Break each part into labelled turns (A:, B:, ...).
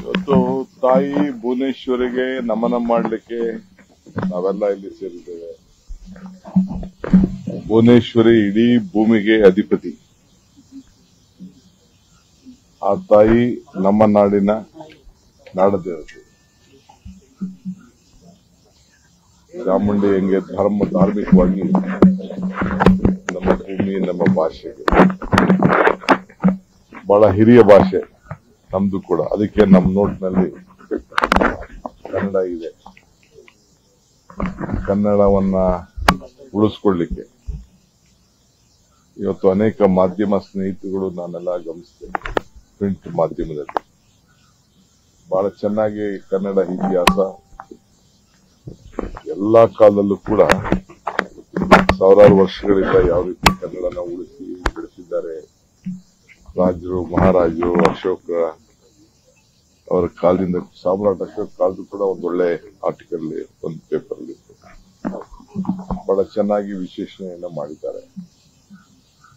A: ಇವತ್ತು ತಾಯಿ ಭುವನೇಶ್ವರಿಗೆ ನಮನ ಮಾಡಲಿಕ್ಕೆ ನಾವೆಲ್ಲ ಇಲ್ಲಿ ಸೇರಿದ್ದೇವೆ. ಭುವನೇಶ್ವರಿ ಇಡೀ ಭೂಮಿಗೆ ಅಧಿಪತಿ. ಆ ತಾಯಿ ನಮ್ಮ ನಾಡಿನ ನಾಡದೇವತೆ. ಚಾಮುಂಡಿ ಹೆಂಗೆ ಧಾರ್ಮಿಕವಾಗಿ ನಮ್ಮ ಭೂಮಿ, ನಮ್ಮ ಭಾಷೆಗೆ ಬಹಳ ಹಿರಿಯ ಭಾಷೆ ನಮ್ದು ಕೂಡ. ಅದಕ್ಕೆ ನಮ್ಮ ನೋಟ್ನಲ್ಲಿ ಕನ್ನಡ ಇದೆ. ಕನ್ನಡವನ್ನ ಉಳಿಸ್ಕೊಳ್ಳಿಕ್ಕೆ ಇವತ್ತು ಅನೇಕ ಮಾಧ್ಯಮ ಸ್ನೇಹಿತರುಗಳು ನಾನೆಲ್ಲ ಗಮನಿಸ್ತೇನೆ. ಪ್ರಿಂಟ್ ಮಾಧ್ಯಮದಲ್ಲಿ ಬಹಳ ಚೆನ್ನಾಗಿ ಕನ್ನಡ ಇತಿಹಾಸ ಎಲ್ಲಾ ಕಾಲದಲ್ಲೂ ಕೂಡ ಸಾವಿರಾರು ವರ್ಷಗಳಿಂದ ಯಾವ ರೀತಿ ಕನ್ನಡನ ಉಳಿಸಿ ಬೆಳೆಸಿದ್ದಾರೆ. ರಾಜರು, ಮಹಾರಾಜರು, ಅಶೋಕ ಅವರ ಕಾಲದಿಂದ, ಸಾಮ್ರಾಟ್ ಅಶೋಕ್ ಕಾಲದ್ದು ಕೂಡ ಒಂದೊಳ್ಳೆ ಆರ್ಟಿಕಲ್ ಒಂದು ಪೇಪರ್ ಅಲ್ಲಿ ಬಹಳ ಚೆನ್ನಾಗಿ ವಿಶ್ಲೇಷಣೆಯನ್ನ ಮಾಡಿದ್ದಾರೆ.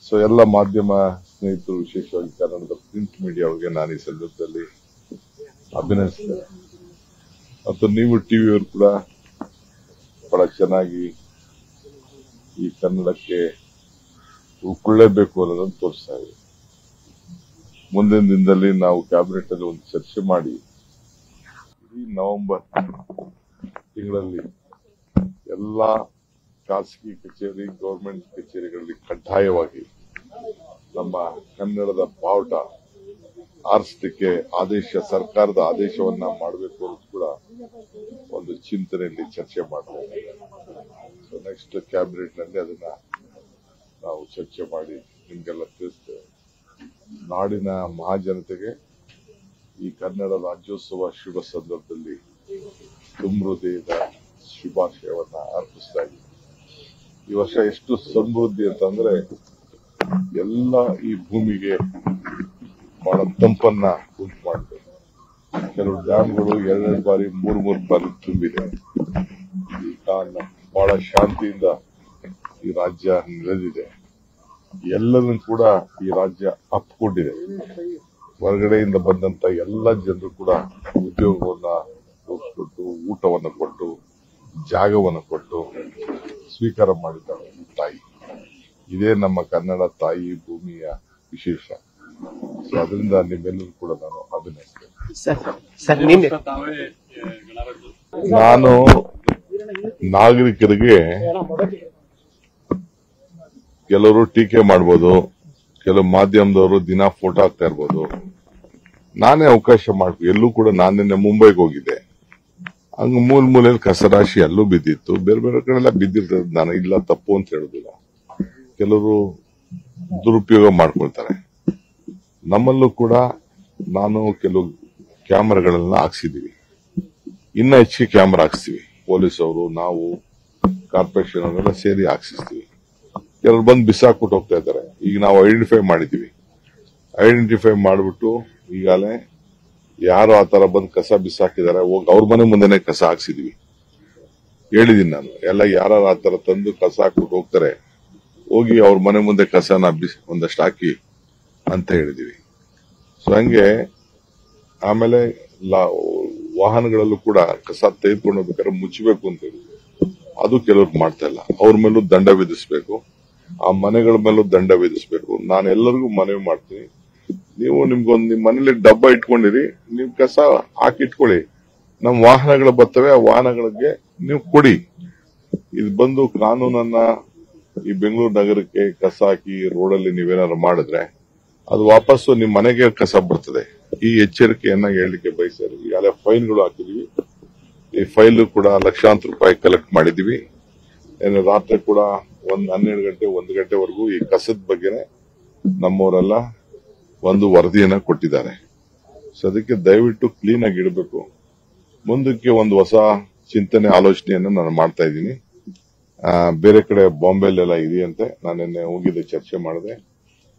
A: ಸೊ ಎಲ್ಲ ಮಾಧ್ಯಮ ಸ್ನೇಹಿತರು, ವಿಶೇಷವಾಗಿ ಕನ್ನಡದ ಪ್ರಿಂಟ್ ಮೀಡಿಯಾ ಅವರಿಗೆ ನಾನು ಈ ಸಂದರ್ಭದಲ್ಲಿ ಅಭಿನಂದಿಸ್ತೇನೆ. ಮತ್ತು ನೀವು ಟಿವಿಯವರು ಕೂಡ ಬಹಳ ಚೆನ್ನಾಗಿ ಈ ಕನ್ನಡಕ್ಕೆ ಉಳ್ಕೊಳ್ಳೇಬೇಕು ಅನ್ನೋದನ್ನು ತೋರಿಸ್ತಾ ಇದೆ. ಮುಂದಿನ ದಿನದಲ್ಲಿ ನಾವು ಕ್ಯಾಬಿನೆಟ್ ಅಲ್ಲಿ ಒಂದು ಚರ್ಚೆ ಮಾಡಿ ಇಡೀ ನವೆಂಬರ್ ತಿಂಗಳಲ್ಲಿ ಎಲ್ಲಾ ಖಾಸಗಿ ಕಚೇರಿ, ಗವರ್ಮೆಂಟ್ ಕಚೇರಿಗಳಲ್ಲಿ ಕಡ್ಡಾಯವಾಗಿ ನಮ್ಮ ಕನ್ನಡದ ಬಾವುಟ ಆರಿಸಲಿಕ್ಕೆ ಸರ್ಕಾರದ ಆದೇಶವನ್ನ ಮಾಡಬೇಕು ಅಂತ ಕೂಡ ಒಂದು ಚಿಂತನೆಯಲ್ಲಿ ಚರ್ಚೆ ಮಾಡ್ತೇವೆ. ಸೊ ನೆಕ್ಸ್ಟ್ ಕ್ಯಾಬಿನೆಟ್ ನಲ್ಲಿ ಅದನ್ನ ನಾವು ಚರ್ಚೆ ಮಾಡಿ ನಿಮ್ಗೆಲ್ಲ ತಿಳಿಸ್ತೇವೆ. ನಾಡಿನ ಮಹಾಜನತೆಗೆ ಈ ಕನ್ನಡ ರಾಜ್ಯೋತ್ಸವ ಶುಭ ಸಂದರ್ಭದಲ್ಲಿ ತುಂಬ ಹೃದಯದ ಶುಭಾಶಯವನ್ನ ಅರ್ಪಿಸ್ತಾ ಇದ್ದೀವಿ. ಈ ವರ್ಷ ಎಷ್ಟು ಸಮೃದ್ಧಿ ಅಂತಂದ್ರೆ ಎಲ್ಲ ಈ ಭೂಮಿಗೆ ಬಹಳ ತಂಪನ್ನ ಉಂಟು ಮಾಡಿದೆ. ಕೆಲವು ಡ್ಯಾಮ್ಗಳು 2 ಬಾರಿ 3 ಬಾರಿ ತುಂಬಿದೆ. ಈ ಕಾರಣ ಬಹಳ ಶಾಂತಿಯಿಂದ ಈ ರಾಜ್ಯ ನೆಲೆದಿದೆ. ಎಲ್ಲರನ್ನು ಕೂಡ ಈ ರಾಜ್ಯ ಅಪ್ಪಿಕೊಂಡಿದೆ. ಹೊರಗಡೆಯಿಂದ ಬಂದಂತ ಎಲ್ಲ ಜನರು ಕೂಡ ಉದ್ಯೋಗವನ್ನ ಕೊಟ್ಟು, ಊಟವನ್ನು ಕೊಟ್ಟು, ಜಾಗವನ್ನು ಕೊಟ್ಟು ಸ್ವೀಕಾರ ಮಾಡಿದ್ದಾರೆ ತಾಯಿ. ಇದೇ ನಮ್ಮ ಕನ್ನಡ ತಾಯಿ ಭೂಮಿಯ ವಿಶೇಷ. ಸೊ ಅದರಿಂದ ನಿಮ್ಮೆಲ್ಲರೂ ಕೂಡ ನಾನು ಅಭಿನಯಿಸ್ತೇನೆ. ನಾನು ನಾಗರಿಕರಿಗೆ ಕೆಲವರು ಟೀಕೆ ಮಾಡಬಹುದು, ಕೆಲವು ಮಾಧ್ಯಮದವರು ದಿನ ಫೋಟೋ ಹಾಕ್ತಾ ಇರ್ಬೋದು. ನಾನೇ ಅವಕಾಶ ಮಾಡ್ಬೇಕು. ಎಲ್ಲೂ ಕೂಡ ನಾನಿನ್ನೆ ಮುಂಬೈಗೆ ಹೋಗಿದ್ದೆ. ಹಂಗ ಮೂಲೆಯಲ್ಲಿ ಕಸರಾಶಿ ಅಲ್ಲೂ ಬಿದ್ದಿತ್ತು, ಬೇರೆ ಬೇರೆ ಕಡೆ ಬಿದ್ದಿರ್ತದೆ. ನಾನು ಇಲ್ಲ, ತಪ್ಪು ಅಂತ ಹೇಳುದಿಲ್ಲ. ಕೆಲವರು ದುರುಪಯೋಗ ಮಾಡ್ಕೊಳ್ತಾರೆ. ನಮ್ಮಲ್ಲೂ ಕೂಡ ನಾನು ಕೆಲವು ಕ್ಯಾಮೆರಾಗಳನ್ನ ಹಾಕ್ಸಿದೀವಿ. ಇನ್ನ ಹೆಚ್ಚಿಗೆ ಕ್ಯಾಮೆರಾ ಹಾಕ್ಸ್ತೀವಿ. ಪೊಲೀಸ್ ಅವರು, ನಾವು, ಕಾರ್ಪೊರೇಷನ್ ಅವರೆಲ್ಲ ಸೇರಿ ಹಾಕ್ಸಿಸ್ತೀವಿ. ಕೆಲವರು ಬಂದು ಬಿಸಾಕ್ಬಿಟ್ಟು ಹೋಗ್ತಾ ಇದ್ದಾರೆ. ಈಗ ನಾವು ಐಡೆಂಟಿಫೈ ಮಾಡಿದೀವಿ. ಐಡೆಂಟಿಫೈ ಮಾಡಿಬಿಟ್ಟು ಈಗಾಗಲೇ ಯಾರು ಆ ತರ ಬಂದು ಕಸ ಬಿಸಾಕಿದ್ದಾರೆ, ಹೋಗಿ ಅವ್ರ ಮನೆ ಮುಂದೆನೆ ಕಸ ಹಾಕ್ಸಿದೀವಿ. ಹೇಳಿದೀನಿ ನಾನು, ಎಲ್ಲ ಯಾರು ಆ ತರ ತಂದು ಕಸ ಹಾಕ್ಬಿಟ್ಟು ಹೋಗ್ತಾರೆ, ಹೋಗಿ ಅವ್ರ ಮನೆ ಮುಂದೆ ಕಸನ ಒಂದಷ್ಟು ಹಾಕಿ ಅಂತ ಹೇಳಿದೀವಿ. ಸೊ ಹಂಗೆ ಆಮೇಲೆ ವಾಹನಗಳಲ್ಲೂ ಕೂಡ ಕಸ ತೆಗೆದುಕೊಂಡು ಹೋಗ್ಬೇಕಾದ್ರೆ ಮುಚ್ಚಬೇಕು ಅಂತ ಹೇಳಿದ್ವಿ. ಅದು ಕೆಲವ್ರು ಮಾಡ್ತಾ ಇಲ್ಲ. ಅವ್ರ ಮೇಲೂ ದಂಡ ವಿಧಿಸಬೇಕು, ಆ ಮನೆಗಳ ಮೇಲೂ ದಂಡ ವಿಧಿಸಬೇಕು. ನಾನು ಎಲ್ಲರಿಗೂ ಮನವಿ ಮಾಡ್ತೀನಿ, ನೀವು ನಿಮ್ ಮನೇಲಿ ಡಬ್ಬ ಇಟ್ಕೊಂಡಿರಿ, ನೀವು ಕಸ ಹಾಕಿಟ್ಕೊಳ್ಳಿ. ನಮ್ಮ ವಾಹನಗಳು ಬರ್ತವೆ, ಆ ವಾಹನಗಳಿಗೆ ನೀವು ಕೊಡಿ. ಇದು ಬಂದು ಕಾನೂನನ್ನ ಈ ಬೆಂಗಳೂರು ನಗರಕ್ಕೆ ಕಸ ಹಾಕಿ ರೋಡಲ್ಲಿ ನೀವೇನಾದ್ರು ಮಾಡಿದ್ರೆ ಅದು ವಾಪಸ್ಸು ನಿಮ್ ಮನೆಗೆ ಕಸ ಬರ್ತದೆ. ಈ ಎಚ್ಚರಿಕೆಯನ್ನ ಹೇಳಲಿಕ್ಕೆ ಬಯಸ್ತಾರೆ. ಈಗಾಗಲೇ ಫೈನ್ಗಳು ಹಾಕಿದೀವಿ. ಈ ಫೈಲ್ ಕೂಡ ಲಕ್ಷಾಂತರ ರೂಪಾಯಿ ಕಲೆಕ್ಟ್ ಮಾಡಿದೀವಿ. ರಾತ್ರಿ ಕೂಡ 12 ಗಂಟೆ 1 ಗಂಟೆವರೆಗೂ ಈ ಕಸದ ಬಗ್ಗೆನೆ ನಮ್ಮವರೆಲ್ಲ ಒಂದು ವರದಿಯನ್ನ ಕೊಟ್ಟಿದ್ದಾರೆ. ಸೊ ಅದಕ್ಕೆ ದಯವಿಟ್ಟು ಕ್ಲೀನ್ ಆಗಿ ಇಡಬೇಕು. ಮುಂದಕ್ಕೆ ಒಂದು ಹೊಸ ಚಿಂತನೆ, ಆಲೋಚನೆಯನ್ನು ನಾನು ಮಾಡ್ತಾ ಇದ್ದೀನಿ. ಬೇರೆ ಕಡೆ ಬಾಂಬೆಲೆಲ್ಲ ಇದೆಯಂತೆ. ನಾನು ನಿನ್ನೆ ಹೋಗಿದ್ದೆ, ಚರ್ಚೆ ಮಾಡಿದೆ.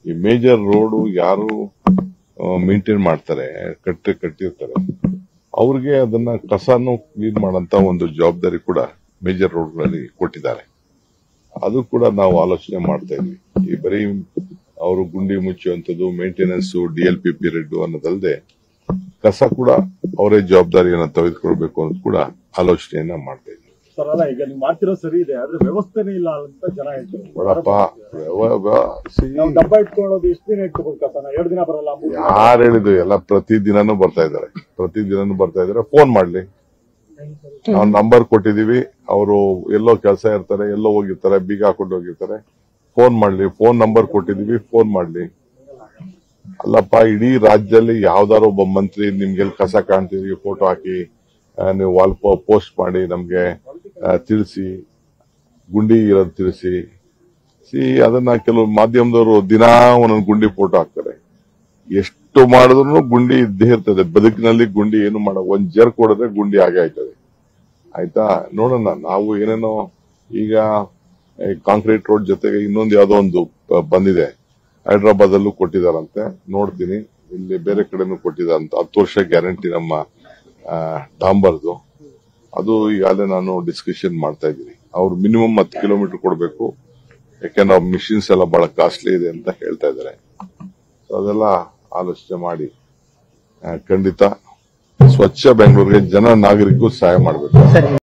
A: ಈ ಮೇಜರ್ ರೋಡ್ ಯಾರು ಮೇಂಟೈನ್ ಮಾಡ್ತಾರೆ, ಕಟ್ಟಿರ್ತಾರೆ, ಅವ್ರಿಗೆ ಅದನ್ನ ಕಸನು ಕ್ಲೀನ್ ಮಾಡಂತ ಒಂದು ಜವಾಬ್ದಾರಿ ಕೂಡ ಮೇಜರ್ ರೋಡ್ಗಳಲ್ಲಿ ಕೊಟ್ಟಿದ್ದಾರೆ. ಅದು ಕೂಡ ನಾವು ಆಲೋಚನೆ ಮಾಡ್ತಾ ಇದ್ವಿ. ಈ ಬರೀ ಅವರು ಗುಂಡಿ ಮುಚ್ಚುವಂಥದ್ದು, ಮೇಂಟೆನೆನ್ಸ್, DLP ಪೀರಿಯಡ್ ಅನ್ನೋದಲ್ಲದೆ ಕಸ ಕೂಡ ಅವರೇ ಜವಾಬ್ದಾರಿಯನ್ನು ತೆಗೆದುಕೊಳ್ಬೇಕು ಅನ್ನೋದು ಕೂಡ ಆಲೋಚನೆಯನ್ನ ಮಾಡ್ತಾ ಇದ್ದೀವಿ.
B: ಸರ್, ಅಲ್ಲ, ಈಗ ನೀವು ಮಾಡ್ತಿರೋ ಸರಿ ಇದೆ, ಆದ್ರೆ ವ್ಯವಸ್ಥೆನೇ ಇಲ್ಲ ಅಂತ ಜನ ಹೇಳ್ತಾರೆ.
A: ನೋಡಪ್ಪ,
B: ನಾವು ಡಬ್ಬ ಇಟ್ಕೊಳ್ಳೋದು ಎಷ್ಟು ದಿನ ಇಟ್ಕೋಬೇಕು ಸರ್? 2 ದಿನ ಬರಲ್ಲ, 3 ದಿನ
A: ಯಾರು ಹೇಳಿದ್ರು? ಎಲ್ಲ ಪ್ರತಿದಿನನೂ ಬರ್ತಾ ಇದಾರೆ. ಫೋನ್ ಮಾಡ್ಲಿ, ನಾವು ನಂಬರ್ ಕೊಟ್ಟಿದೀವಿ. ಅವರು ಎಲ್ಲೋ ಕೆಲಸ ಇರ್ತಾರೆ, ಎಲ್ಲೋ ಹೋಗಿರ್ತಾರೆ, ಬೀಗ ಹಾಕೊಂಡು ಹೋಗಿರ್ತಾರೆ. ಫೋನ್ ಮಾಡ್ಲಿ, ಫೋನ್ ನಂಬರ್ ಕೊಟ್ಟಿದೀವಿ, ಫೋನ್ ಮಾಡ್ಲಿ. ಅಲ್ಲಪ್ಪ, ಇಡೀ ರಾಜ್ಯದಲ್ಲಿ ಯಾವ್ದಾರು ಒಬ್ಬ ಮಂತ್ರಿ ನಿಮ್ಗೆ ಕಸ ಕಾಣ್ತೀವಿ ಫೋಟೋ ಹಾಕಿ ನೀವು ವಾಲ್ ಪೋಸ್ಟ್ ಮಾಡಿ ನಮ್ಗೆ ತಿಳಿಸಿ, ಗುಂಡಿ ಇರೋದು ತಿಳಿಸಿ. ಅದನ್ನ ಕೆಲವು ಮಾಧ್ಯಮದವರು ದಿನಾ ಒಂದೊಂದು ಗುಂಡಿ ಫೋಟೋ ಹಾಕ್ತಾರೆ. ಎಷ್ಟು ಮಾಡಿದ್ರು ಗುಂಡಿ ಇದ್ದೇ ಇರ್ತದೆ. ಬದುಕಿನಲ್ಲಿ ಗುಂಡಿ ಏನು ಮಾಡೋ, ಒಂದ್ ಜರ್ಕ್ ಹೊಡೆದ್ರೆ ಗುಂಡಿ ಹಾಗೆ ಆಯ್ತದೆ. ಆಯ್ತಾ, ನೋಡೋಣ. ನಾವು ಏನೇನೋ ಈಗ ಕಾಂಕ್ರೀಟ್ ರೋಡ್ ಜೊತೆಗೆ ಇನ್ನೊಂದು ಯಾವ್ದೋ ಒಂದು ಬಂದಿದೆ, ಹೈದರಾಬಾದ್ ಅಲ್ಲೂ ಕೊಟ್ಟಿದಾರಂತೆ. ನೋಡ್ತೀನಿ, ಇಲ್ಲಿ ಬೇರೆ ಕಡೆನೂ ಕೊಟ್ಟಿದಾರಂತ. 10 ವರ್ಷ ಗ್ಯಾರಂಟಿ ನಮ್ಮ ಡಾಂಬರ್ದು. ಅದು ಈಗಾಗಲೇ ನಾನು ಡಿಸ್ಕಷನ್ ಮಾಡ್ತಾ ಇದ್ದೀನಿ. ಅವ್ರು ಮಿನಿಮಮ್ 10 ಕಿಲೋಮೀಟರ್ ಕೊಡಬೇಕು, ಯಾಕೆಂದ್ರೆ ಅವ್ರ ಮಿಷಿನ್ಸ್ ಎಲ್ಲ ಬಹಳ ಕಾಸ್ಟ್ಲಿ ಇದೆ ಅಂತ ಹೇಳ್ತಾ ಇದ್ದಾರೆ. ಅದೆಲ್ಲ ಆಲೋಚನೆ ಮಾಡಿ ಖಂಡಿತ ಸ್ವಚ್ಛ ಬೆಂಗಳೂರಿಗೆ ಜನ ನಾಗರಿಕರು ಸಹಾಯ ಮಾಡಬೇಕು.